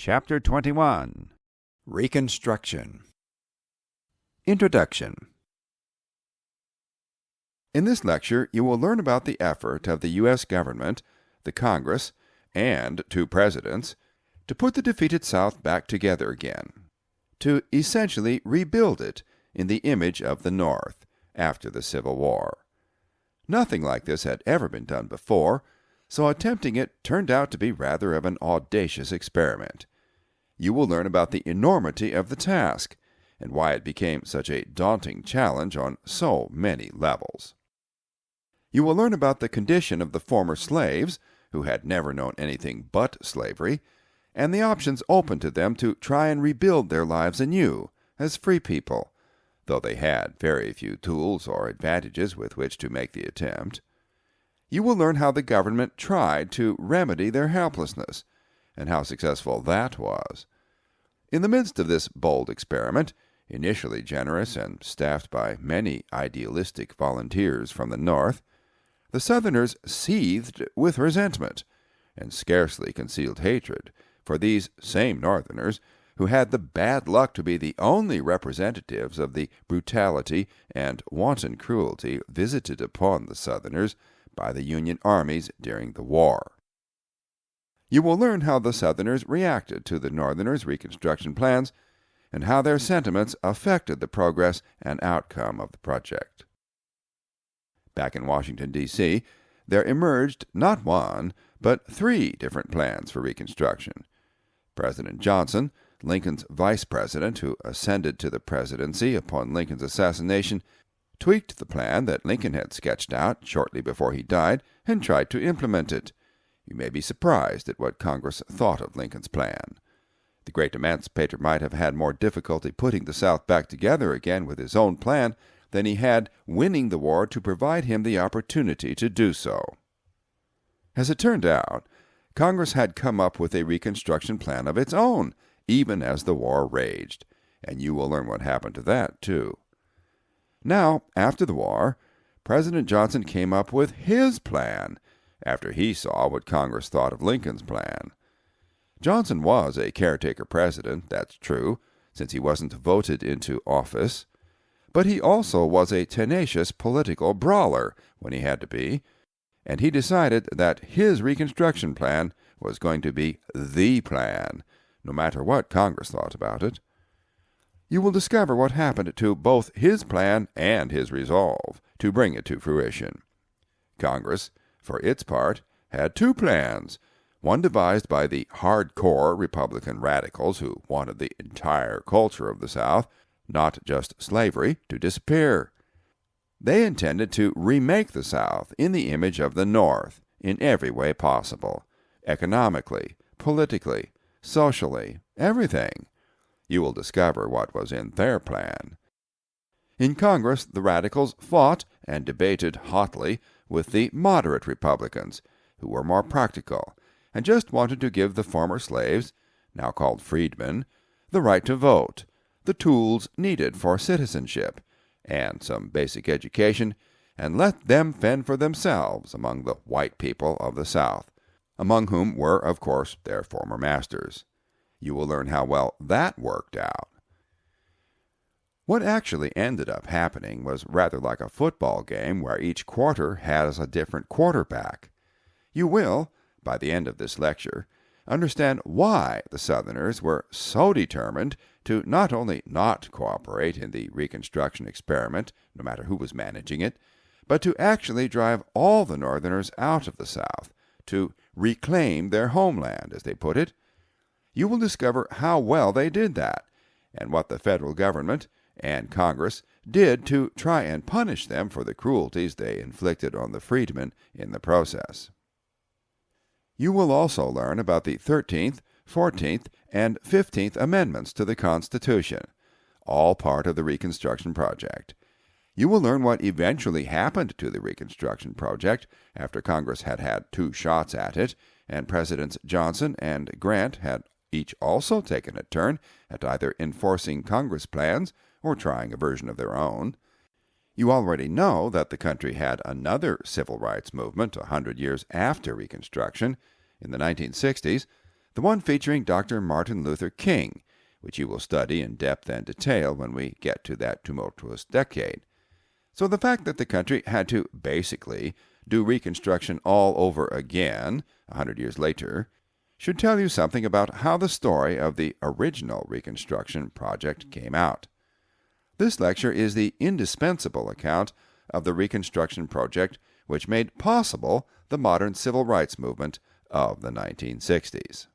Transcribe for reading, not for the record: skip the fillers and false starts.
Chapter 21. Reconstruction. Introduction. In this lecture, you will learn about the effort of the U.S. government, the Congress, and two presidents to put the defeated South back together again, to essentially rebuild it in the image of the North after the Civil War. Nothing like this had ever been done before, so attempting it turned out to be rather of an audacious experiment. You will learn about the enormity of the task and why it became such a daunting challenge on so many levels. You will learn about the condition of the former slaves, who had never known anything but slavery, and the options open to them to try and rebuild their lives anew as free people, though they had very few tools or advantages with which to make the attempt. You will learn how the government tried to remedy their helplessness, and how successful that was. In the midst of this bold experiment, initially generous and staffed by many idealistic volunteers from the North, the Southerners seethed with resentment and scarcely concealed hatred for these same Northerners who had the bad luck to be the only representatives of the brutality and wanton cruelty visited upon the Southerners by the Union armies during the war. You will learn how the Southerners reacted to the Northerners' Reconstruction plans and how their sentiments affected the progress and outcome of the project. Back in Washington, D.C., there emerged not one, but three different plans for Reconstruction. President Johnson, Lincoln's vice president who ascended to the presidency upon Lincoln's assassination, tweaked the plan that Lincoln had sketched out shortly before he died and tried to implement it. You may be surprised at what Congress thought of Lincoln's plan. The great emancipator might have had more difficulty putting the South back together again with his own plan than he had winning the war to provide him the opportunity to do so. As it turned out, Congress had come up with a Reconstruction plan of its own, even as the war raged, and you will learn what happened to that, too. Now, after the war, President Johnson came up with his plan, after he saw what Congress thought of Lincoln's plan. Johnson was a caretaker president, that's true, since he wasn't voted into office, but he also was a tenacious political brawler when he had to be, and he decided that his Reconstruction plan was going to be the plan, no matter what Congress thought about it. You will discover what happened to both his plan and his resolve to bring it to fruition. Congress, for its part, had two plans, one devised by the hardcore Republican radicals who wanted the entire culture of the South, not just slavery, to disappear. They intended to remake the South in the image of the North in every way possible, economically, politically, socially, everything. You will discover what was in their plan. In Congress, the radicals fought and debated hotly with the moderate Republicans, who were more practical and just wanted to give the former slaves, now called freedmen, the right to vote, the tools needed for citizenship, and some basic education, and let them fend for themselves among the white people of the South, among whom were, of course, their former masters. You will learn how well that worked out. What actually ended up happening was rather like a football game where each quarter has a different quarterback. You will, by the end of this lecture, understand why the Southerners were so determined to not only not cooperate in the Reconstruction experiment, no matter who was managing it, but to actually drive all the Northerners out of the South, to reclaim their homeland, as they put it. You will discover how well they did that, and what the federal government and Congress did to try and punish them for the cruelties they inflicted on the freedmen in the process. You will also learn about the 13th, 14th, and 15th Amendments to the Constitution, all part of the Reconstruction project. You will learn what eventually happened to the Reconstruction project after Congress had had two shots at it, and Presidents Johnson and Grant had each also taken a turn at either enforcing Congress plans or trying a version of their own. You already know that the country had another civil rights movement 100 years after Reconstruction, in the 1960s, the one featuring Dr. Martin Luther King, which you will study in depth and detail when we get to that tumultuous decade. So the fact that the country had to basically do Reconstruction all over again 100 years later should tell you something about how the story of the original Reconstruction project came out. This lecture is the indispensable account of the Reconstruction project which made possible the modern civil rights movement of the 1960s.